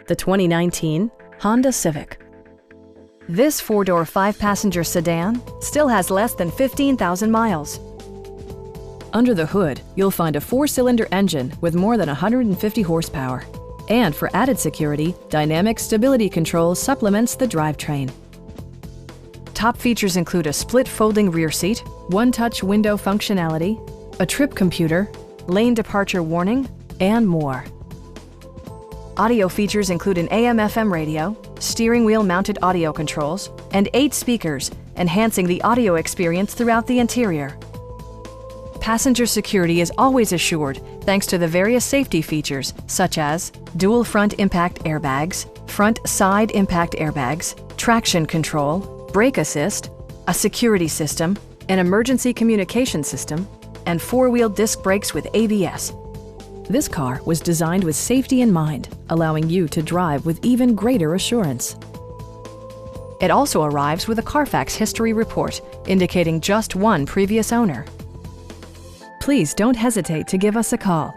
the 2019 Honda Civic. This four-door, five-passenger sedan still has less than 15,000 miles. Under the hood, you'll find a four-cylinder engine with more than 150 horsepower. And for added security, dynamic stability control supplements the drivetrain. Top features include a split folding rear seat, one-touch window functionality, a trip computer, lane departure warning, and more. Audio features include an AM/FM radio, steering wheel mounted audio controls, and 8 speakers, enhancing the audio experience throughout the interior. Passenger security is always assured thanks to the various safety features such as dual front impact airbags, front side impact airbags, traction control, brake assist, a security system, an emergency communication system, and four-wheel disc brakes with ABS. This car was designed with safety in mind, allowing you to drive with even greater assurance. It also arrives with a Carfax history report, indicating just one previous owner. Please don't hesitate to give us a call.